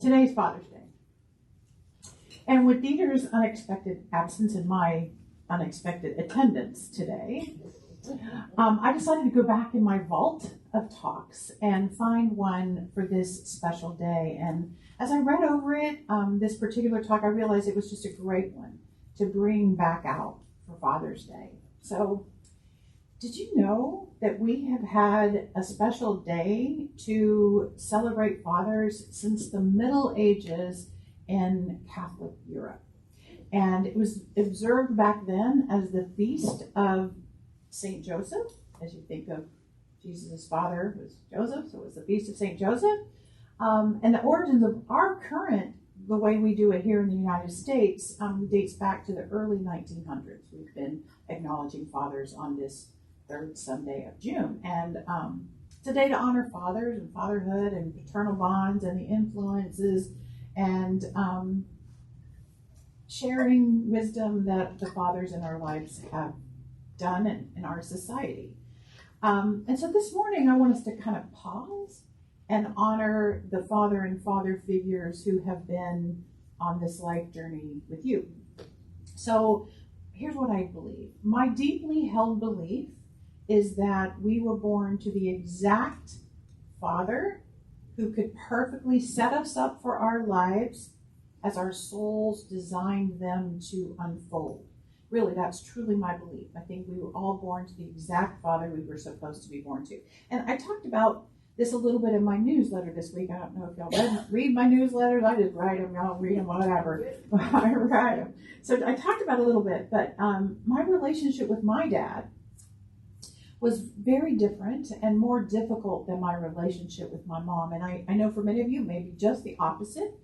Today's Father's Day. And with Dieter's unexpected absence and my unexpected attendance today, I decided to go back in my vault of talks and find one for this special day. And as I read over it, this particular talk, I realized it was just a great one to bring back out for Father's Day. So, did you know that we have had a special day to celebrate fathers since the Middle Ages in Catholic Europe? And it was observed back then as the feast of Saint Joseph. As you think of Jesus' father was Joseph, so it was the feast of Saint Joseph. And the origins of our current, the way we do it here in the United States, dates back to the early 1900s. We've been acknowledging fathers on this third Sunday of June. And it's a day to honor fathers and fatherhood and paternal bonds and the influences and sharing wisdom that the fathers in our lives have done in our society. And so this morning I want us to kind of pause and honor the father and father figures who have been on this life journey with you. So here's what I believe. My deeply held belief is that we were born to the exact father who could perfectly set us up for our lives as our souls designed them to unfold. Really, that's truly my belief. I think we were all born to the exact father we were supposed to be born to. And I talked about this a little bit in my newsletter this week. I don't know if y'all read my newsletters. I just write them. Y'all read them, whatever. I write them. So I talked about it a little bit, but my relationship with my dad was very different and more difficult than my relationship with my mom. And I know for many of you, maybe just the opposite,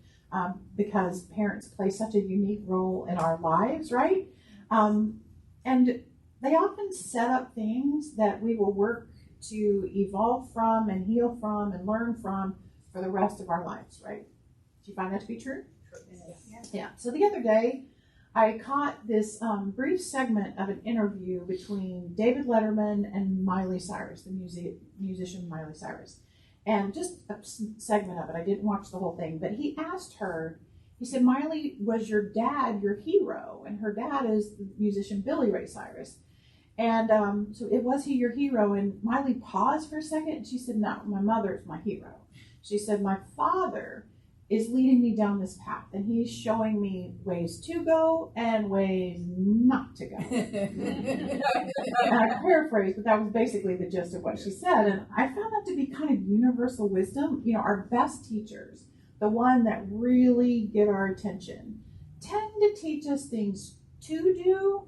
because parents play such a unique role in our lives, right? And they often set up things that we will work to evolve from and heal from and learn from for the rest of our lives, right? Do you find that to be true? Yes. Yeah. So the other day, I caught this brief segment of an interview between David Letterman and Miley Cyrus, the musician Miley Cyrus. And just a segment of it. I didn't watch the whole thing, but he asked her, he said, Miley, was your dad your hero? And her dad is the musician Billy Ray Cyrus. And so was he your hero? And Miley paused for a second and she said, no, my mother is my hero. She said, my father is leading me down this path and he's showing me ways to go and ways not to go. And I paraphrase, but that was basically the gist of what she said. And I found that to be kind of universal wisdom. You know, our best teachers, the one that really get our attention, tend to teach us things to do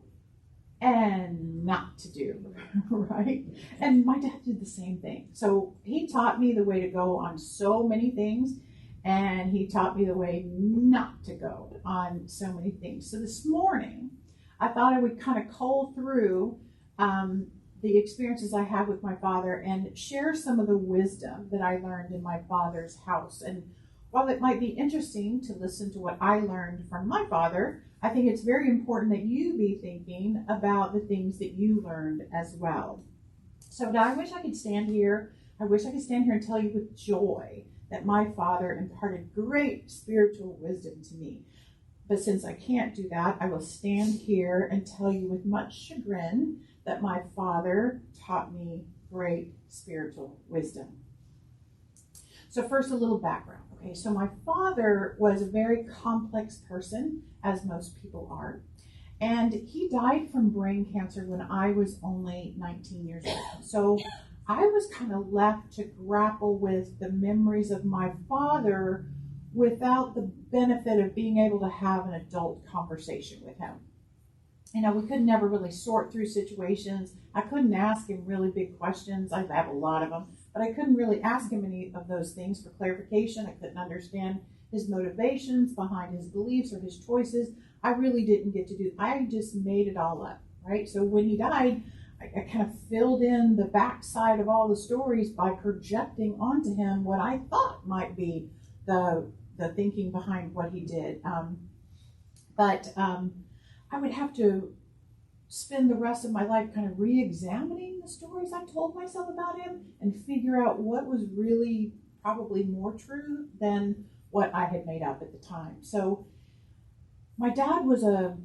and not to do, right? And my dad did the same thing. So he taught me the way to go on so many things, and he taught me the way not to go on so many things. So this morning, I thought I would kind of cull through the experiences I had with my father and share some of the wisdom that I learned in my father's house. And while it might be interesting to listen to what I learned from my father, I think it's very important that you be thinking about the things that you learned as well. So I wish I could stand here. I wish I could stand here and tell you with joy that my father imparted great spiritual wisdom to me. But since I can't do that, I will stand here and tell you with much chagrin that my father taught me great spiritual wisdom. So first, a little background. Okay, so my father was a very complex person, as most people are. And he died from brain cancer when I was only 19 years old. So I was kind of left to grapple with the memories of my father without the benefit of being able to have an adult conversation with him. You know, we could never really sort through situations. I couldn't ask him really big questions. I have a lot of them, but I couldn't really ask him any of those things for clarification. I couldn't understand his motivations behind his beliefs or his choices. I really didn't get to do. I just made it all up, right? So when he died, I kind of filled in the backside of all the stories by projecting onto him what I thought might be the thinking behind what he did. But I would have to spend the rest of my life kind of re-examining the stories I told myself about him and figure out what was really probably more true than what I had made up at the time. So my dad was a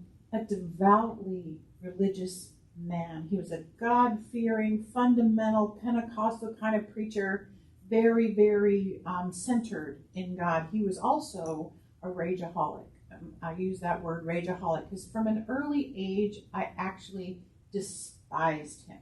devoutly religious man. He was a God-fearing, fundamental, Pentecostal kind of preacher, very, very centered in God. He was also a rageaholic. I use that word rageaholic because from an early age, I actually despised him.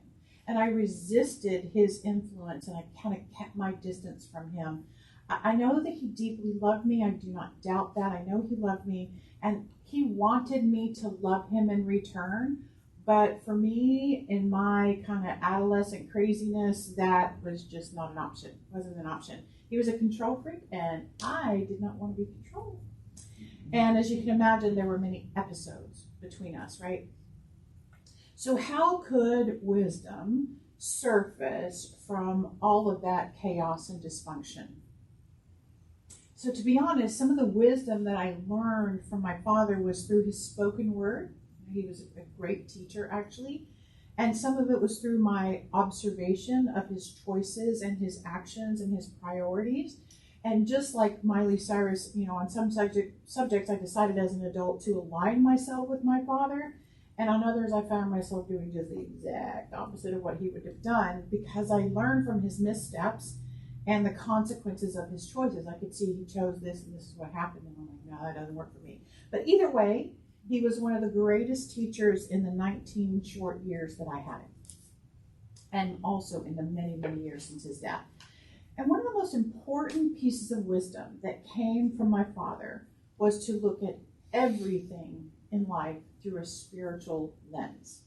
And I resisted his influence, and I kind of kept my distance from him. I know that he deeply loved me. I do not doubt that. I know he loved me, and he wanted me to love him in return. But for me, in my kind of adolescent craziness, that was just not an option. It wasn't an option. He was a control freak, and I did not want to be controlled. And as you can imagine, there were many episodes between us, right? So how could wisdom surface from all of that chaos and dysfunction? So to be honest, some of the wisdom that I learned from my father was through his spoken word. He was a great teacher, actually. And some of it was through my observation of his choices and his actions and his priorities. And just like Miley Cyrus, on some subjects, I decided as an adult to align myself with my father. And on others, I found myself doing just the exact opposite of what he would have done because I learned from his missteps and the consequences of his choices. I could see he chose this and this is what happened. And I'm like, no, that doesn't work for me. But either way, he was one of the greatest teachers in the 19 short years that I had him. And also in the many, many years since his death. And one of the most important pieces of wisdom that came from my father was to look at everything in life through a spiritual lens.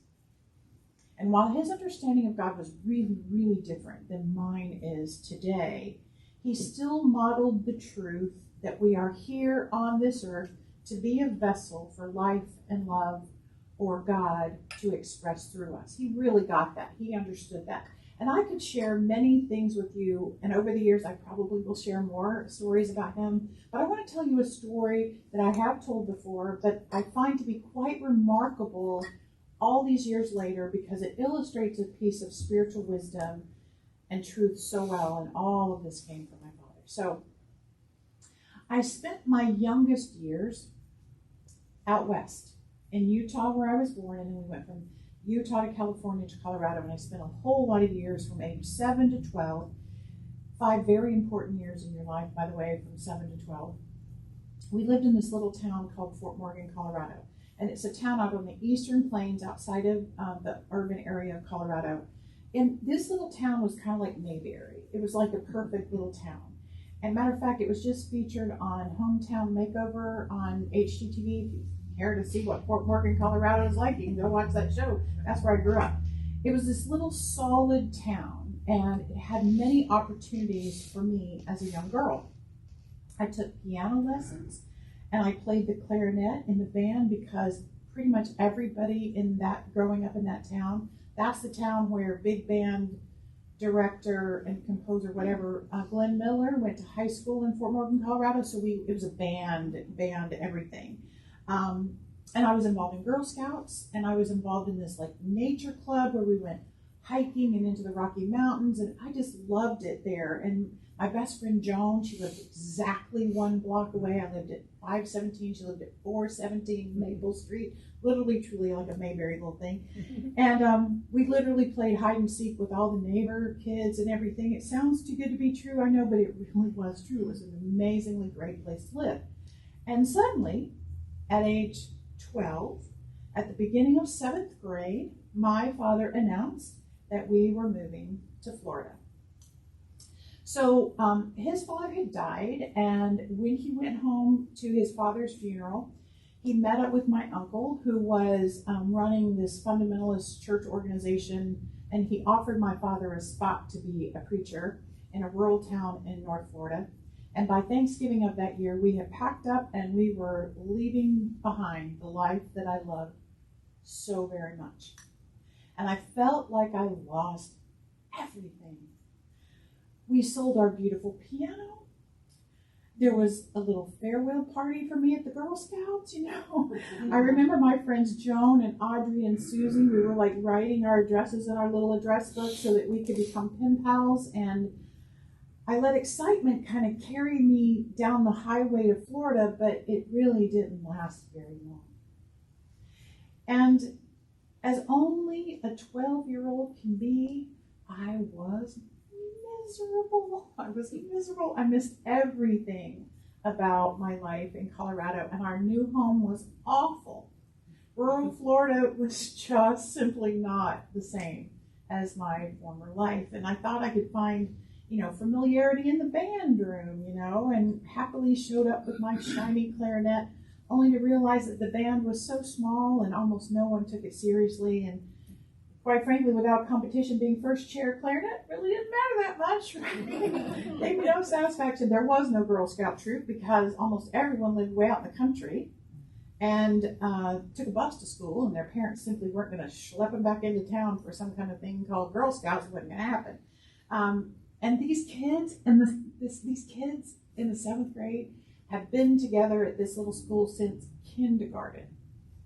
And while his understanding of God was really, really different than mine is today, he still modeled the truth that we are here on this earth to be a vessel for life and love or God to express through us. He really got that. He understood that. And I could share many things with you, and over the years I probably will share more stories about him. But I want to tell you a story that I have told before, but I find to be quite remarkable all these years later because it illustrates a piece of spiritual wisdom and truth so well, and all of this came from my father. So I spent my youngest years out west in Utah, where I was born, and then we went from Utah to California to Colorado, and I spent a whole lot of years from age 7 to 12. 5 very important years in your life, by the way, from 7 to 12. We lived in this little town called Fort Morgan, Colorado, and it's a town out on the eastern plains outside of the urban area of Colorado. And this little town was kind of like Mayberry. It was like a perfect little town. And matter of fact, it was just featured on Hometown Makeover on HGTV. If you care to see what Fort Morgan, Colorado is like, you can go watch that show. That's where I grew up. It was this little solid town, and it had many opportunities for me as a young girl. I took piano lessons, and I played the clarinet in the band because pretty much everybody in that, growing up in that town, that's the town where big band director and composer, whatever, Glenn Miller went to high school in Fort Morgan, Colorado. So it was a band, everything. And I was involved in Girl Scouts, and I was involved in this like nature club where we went hiking and into the Rocky Mountains, and I just loved it there. And my best friend Joan, she lived exactly 1 block away. I lived at 517. She lived at 417 Maple Street. Literally, truly like a Mayberry little thing. And we literally played hide and seek with all the neighbor kids and everything. It sounds too good to be true, I know, but it really was true. It was an amazingly great place to live. And suddenly, at age 12, at the beginning of 7th grade, my father announced that we were moving to Florida. So his father had died, and when he went home to his father's funeral, he met up with my uncle, who was running this fundamentalist church organization, and he offered my father a spot to be a preacher in a rural town in North Florida. And by Thanksgiving of that year, we had packed up and we were leaving behind the life that I loved so very much. And I felt like I lost everything. We sold our beautiful piano. There was a little farewell party for me at the Girl Scouts, I remember my friends Joan and Audrey and Susie, we were like writing our addresses in our little address book so that we could become pen pals. And I let excitement kind of carry me down the highway to Florida, but it really didn't last very long. And as only a 12-year-old can be, I was miserable. I was miserable. I missed everything about my life in Colorado, and our new home was awful. Rural Florida was just simply not the same as my former life, and I thought I could find, familiarity in the band room, and happily showed up with my shiny clarinet, only to realize that the band was so small and almost no one took it seriously, and quite frankly, without competition, being first chair clarinet really didn't matter that much. Right? Gave me no satisfaction. There was no Girl Scout troop because almost everyone lived way out in the country and took a bus to school, and their parents simply weren't going to schlep them back into town for some kind of thing called Girl Scouts. It wasn't going to happen. And these kids these kids in the 7th grade have been together at this little school since kindergarten.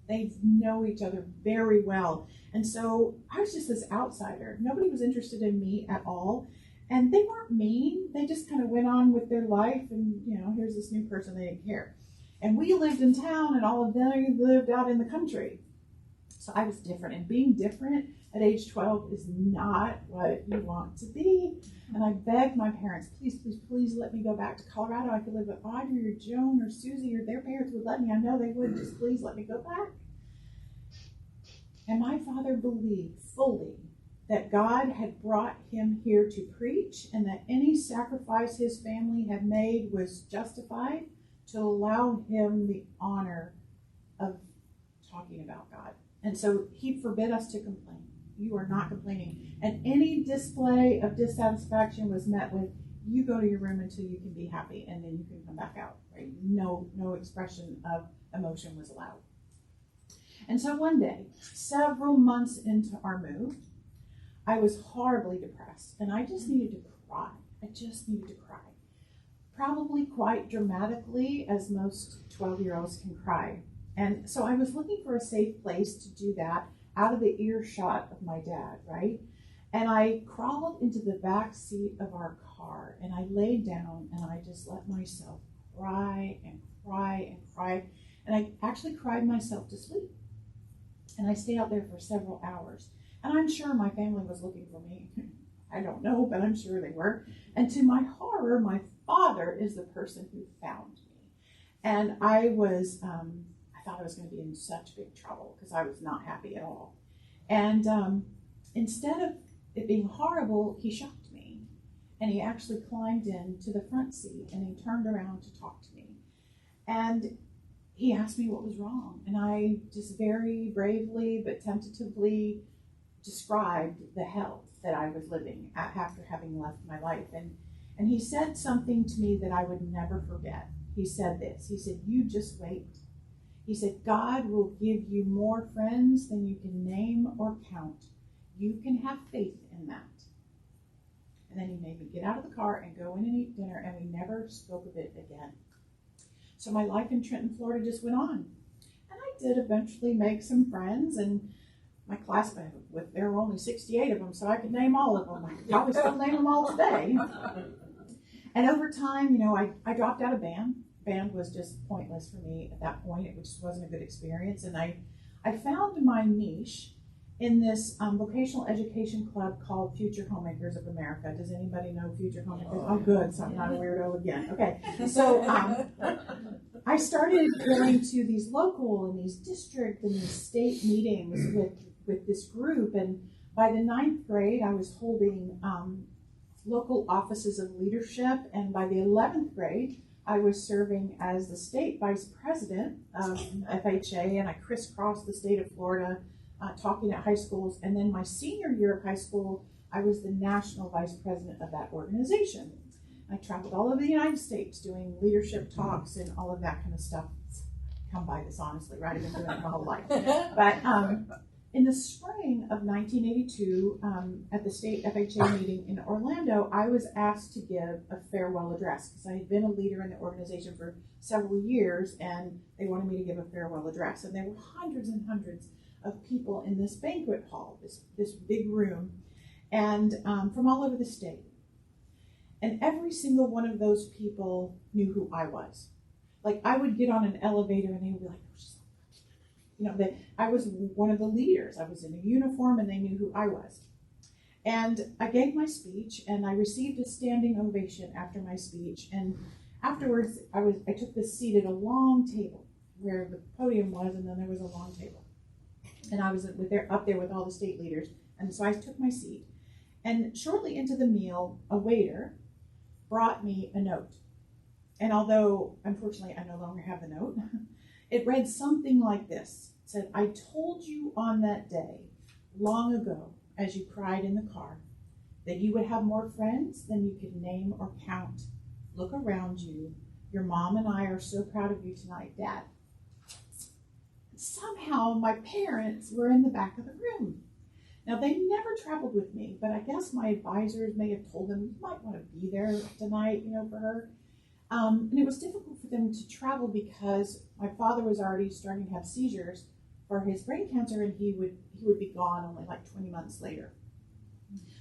They know each other very well. And so I was just this outsider. Nobody was interested in me at all. And they weren't mean. They just kind of went on with their life. And, here's this new person. They didn't care. And we lived in town, and all of them lived out in the country. So I was different. And being different at age 12 is not what you want to be. And I begged my parents, please, please, please let me go back to Colorado. I could live with Audrey or Joan or Susie, or their parents would let me. I know they would. Just please let me go back. And my father believed fully that God had brought him here to preach, and that any sacrifice his family had made was justified to allow him the honor of talking about God. And so he forbid us to complain. You are not complaining. And any display of dissatisfaction was met with, you go to your room until you can be happy, and then you can come back out. Right? No expression of emotion was allowed. And so one day, several months into our move, I was horribly depressed, and I just needed to cry. I just needed to cry. Probably quite dramatically, as most 12-year-olds can cry. And so I was looking for a safe place to do that, out of the earshot of my dad, right? And I crawled into the back seat of our car, and I laid down, and I just let myself cry and cry and cry. And I actually cried myself to sleep. And I stayed out there for several hours. And I'm sure my family was looking for me. I don't know, but I'm sure they were. And to my horror, my father is the person who found me. And I thought I was going to be in such big trouble because I was not happy at all. And instead of it being horrible, he shocked me. And he actually climbed into the front seat, and he turned around to talk to me. And he asked me what was wrong, and I just very bravely but tentatively described the hell that I was living after having left my life. And he said something to me that I would never forget. He said this. He said, "You just wait." He said, "God will give you more friends than you can name or count. You can have faith in that." And then he made me get out of the car and go in and eat dinner, and we never spoke of it again. So my life in Trenton, Florida just went on. And I did eventually make some friends, and my class, there were only 68 of them, so I could name all of them. I could probably still name them all today. And over time, I dropped out of band. Band was just pointless for me at that point. It just wasn't a good experience. And I found my niche in this vocational education club called Future Homemakers of America. Does anybody know Future Homemakers? Oh, good. So I'm not a weirdo again. Okay. So I started going to these local and these district and these state meetings with this group. And by the 9th grade, I was holding local offices of leadership. And by the 11th grade, I was serving as the state vice president of FHA, and I crisscrossed the state of Florida talking at high schools. And then my senior year of high school, I was the national vice president of that organization. I traveled all over the United States doing leadership talks and all of that kind of stuff. Come by this honestly, right? I've been doing it my whole life. But in the spring of 1982, at the state FHA meeting in Orlando, I was asked to give a farewell address because I had been a leader in the organization for several years, and they wanted me to give a farewell address. And there were hundreds and hundreds of people in this banquet hall, this big room, and from all over the state. And every single one of those people knew who I was. Like, I would get on an elevator and they would be like, that I was one of the leaders. I was in a uniform and they knew who I was. And I gave my speech and I received a standing ovation after my speech. And afterwards, I took this seat at a long table where the podium was, and then there was a long table. And I was up there with all the state leaders. And so I took my seat. And shortly into the meal, a waiter brought me a note. And although, unfortunately, I no longer have the note, it read something like this. It said, "I told you on that day, long ago, as you cried in the car, that you would have more friends than you could name or count. Look around you. Your mom and I are so proud of you tonight, Dad." Somehow, my parents were in the back of the room. Now, they never traveled with me, but I guess my advisors may have told them, "You might want to be there tonight, for her." And it was difficult for them to travel because my father was already starting to have seizures for his brain cancer, and he would be gone only like 20 months later.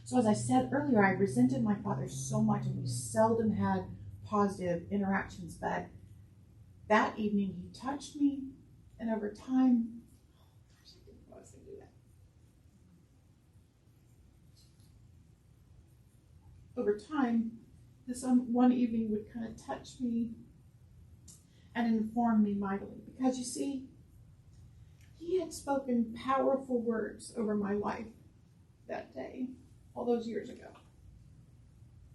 So as I said earlier, I resented my father so much, and we seldom had positive interactions. But that evening, he touched me, and over time, I didn't know I was going to do that. Over time, this one evening would kind of touch me and inform me mightily. Because you see, he had spoken powerful words over my life that day, all those years ago.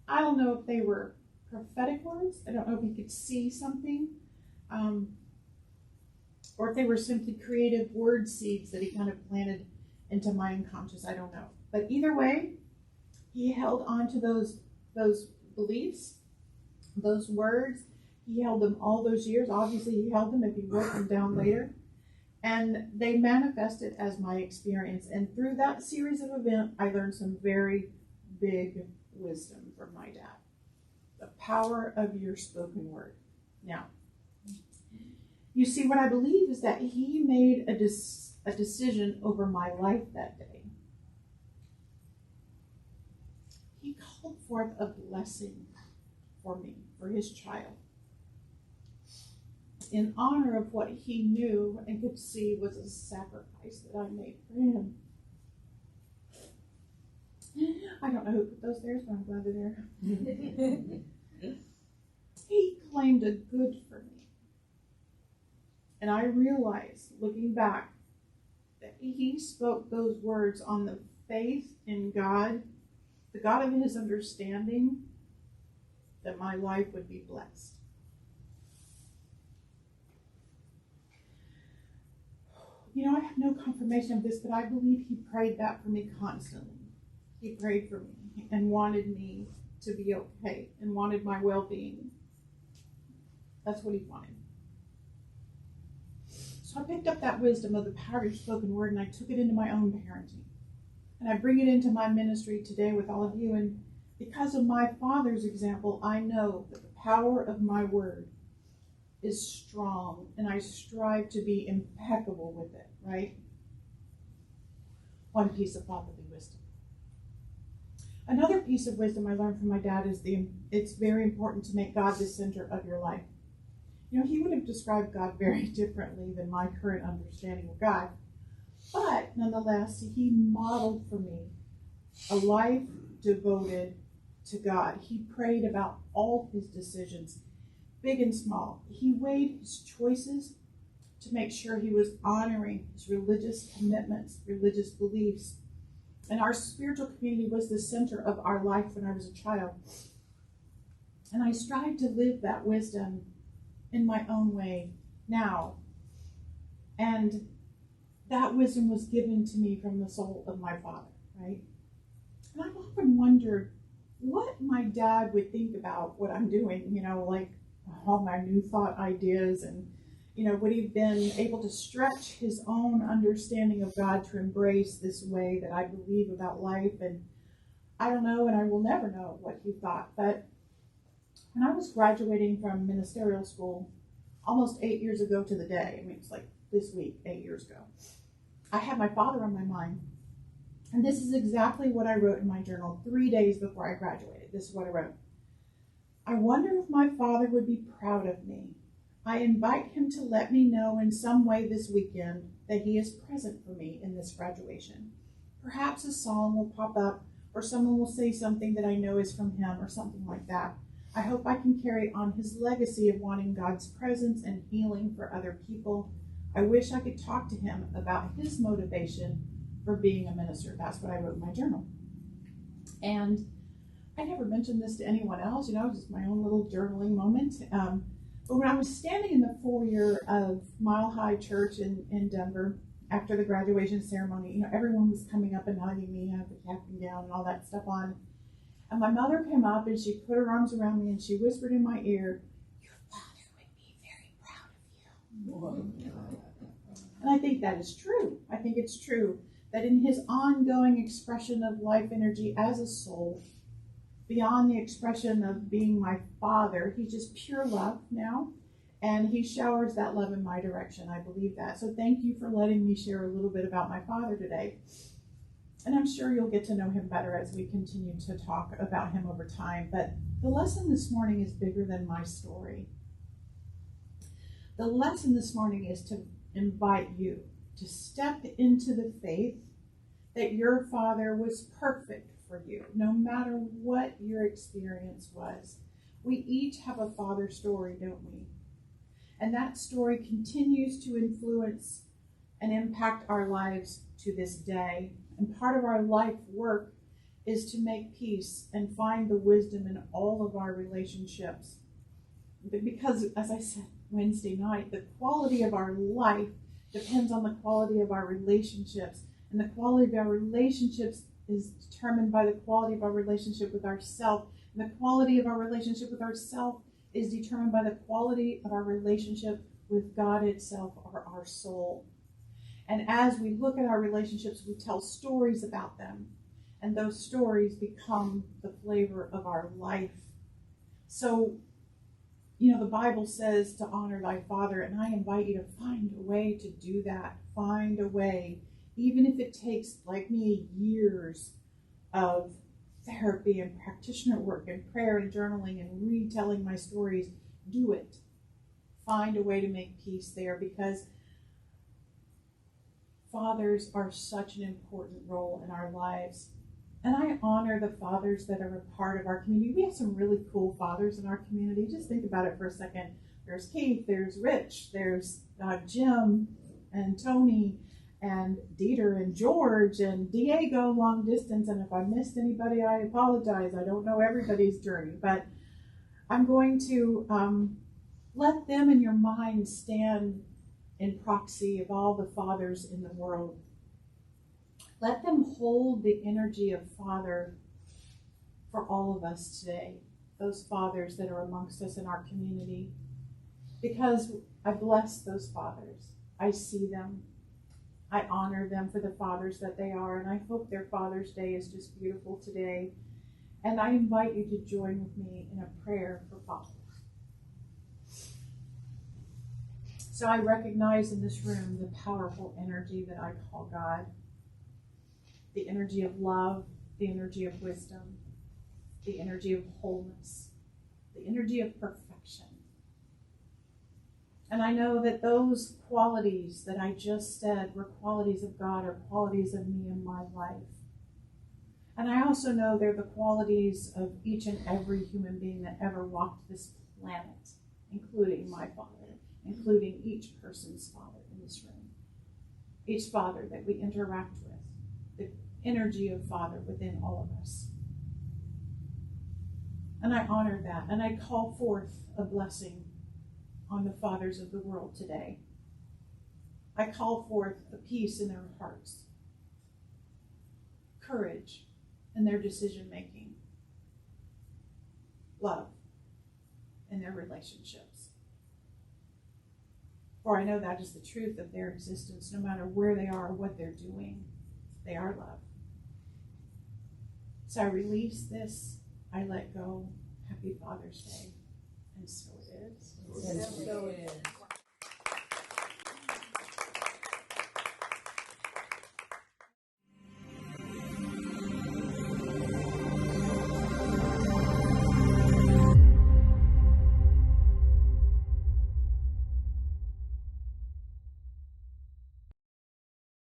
I don't know if they were prophetic words. I don't know if he could see something. Or if they were simply creative word seeds that he kind of planted into my unconscious. I don't know. But either way, he held on to those beliefs, those words. He held them all those years. Obviously, he held them if he wrote them down later. And they manifested as my experience. And through that series of events, I learned some very big wisdom from my dad. The power of your spoken word. Now, you see, what I believe is that he made a decision over my life that day. He called forth a blessing for me, for his child, in honor of what he knew and could see was a sacrifice that I made for him. I don't know who put those there, so I'm glad they're there. He claimed a good for me. And I realized, looking back, that he spoke those words on the faith in God, the God of his understanding, that my life would be blessed. I have no confirmation of this, but I believe he prayed that for me constantly. He prayed for me and wanted me to be okay and wanted my well-being. That's what he wanted. So I picked up that wisdom of the power of spoken word and I took it into my own parenting. And I bring it into my ministry today with all of you. And because of my father's example, I know that the power of my word is strong, and I strive to be impeccable with it, right? One piece of fatherly wisdom. Another piece of wisdom I learned from my dad is it's very important to make God the center of your life. He would have described God very differently than my current understanding of God. But nonetheless, he modeled for me a life devoted to God. He prayed about all his decisions, big and small. He weighed his choices to make sure he was honoring his religious commitments, religious beliefs. And our spiritual community was the center of our life when I was a child. And I strive to live that wisdom in my own way now. And that wisdom was given to me from the soul of my father, right? And I've often wondered what my dad would think about what I'm doing, like all my new thought ideas, and would he have been able to stretch his own understanding of God to embrace this way that I believe about life? And I don't know, and I will never know what he thought. But when I was graduating from ministerial school almost 8 years ago to the day, it's like this week, 8 years ago, I had my father on my mind. And this is exactly what I wrote in my journal 3 days before I graduated. This is what I wrote. I wonder if my father would be proud of me. I invite him to let me know in some way this weekend that he is present for me in this graduation. Perhaps a song will pop up, or someone will say something that I know is from him, or something like that. I hope I can carry on his legacy of wanting God's presence and healing for other people. I wish I could talk to him about his motivation for being a minister. That's what I wrote in my journal. And I never mentioned this to anyone else, just my own little journaling moment. But when I was standing in the foyer of Mile High Church in Denver after the graduation ceremony, everyone was coming up and hugging me. I had the cap and gown and all that stuff on. And my mother came up and she put her arms around me and she whispered in my ear, "Your father would be very proud of you." And I think that is true. I think it's true that in his ongoing expression of life energy as a soul, beyond the expression of being my father, he's just pure love now. And he showers that love in my direction. I believe that. So thank you for letting me share a little bit about my father today. And I'm sure you'll get to know him better as we continue to talk about him over time. But the lesson this morning is bigger than my story. The lesson this morning is to invite you to step into the faith that your father was perfect for you, no matter what your experience was. We each have a father story, don't we? And that story continues to influence and impact our lives to this day. And part of our life work is to make peace and find the wisdom in all of our relationships. Because, as I said Wednesday night, the quality of our life depends on the quality of our relationships. And the quality of our relationships is determined by the quality of our relationship with ourselves. And the quality of our relationship with ourselves is determined by the quality of our relationship with God itself, or our soul. And as we look at our relationships, we tell stories about them. And those stories become the flavor of our life. So, the Bible says to honor thy father, and I invite you to find a way to do that. Find a way. Even if it takes, like me, years of therapy and practitioner work and prayer and journaling and retelling my stories, do it. Find a way to make peace there, because fathers are such an important role in our lives. And I honor the fathers that are a part of our community. We have some really cool fathers in our community. Just think about it for a second. There's Keith, there's Rich, there's Jim and Tony and Dieter and George and Diego long distance. And if I missed anybody, I apologize. I don't know everybody's journey, but I'm going to let them in your mind stand in proxy of all the fathers in the world. Let them hold the energy of father for all of us today, those fathers that are amongst us in our community, because I bless those fathers. I see them. I honor them for the fathers that they are, and I hope their Father's Day is just beautiful today. And I invite you to join with me in a prayer for fathers. So I recognize in this room the powerful energy that I call God, the energy of love, the energy of wisdom, the energy of wholeness, the energy of perfection. And I know that those qualities that I just said were qualities of God, or qualities of me in my life. And I also know they're the qualities of each and every human being that ever walked this planet, including my father, including each person's father in this room. Each father that we interact with, the energy of father within all of us. And I honor that, and I call forth a blessing on the fathers of the world today. I call forth a peace in their hearts, courage in their decision making, love in their relationships. For I know that is the truth of their existence, no matter where they are or what they're doing, they are loved. So I release this, I let go. Happy Father's Day. And so it is. So it is.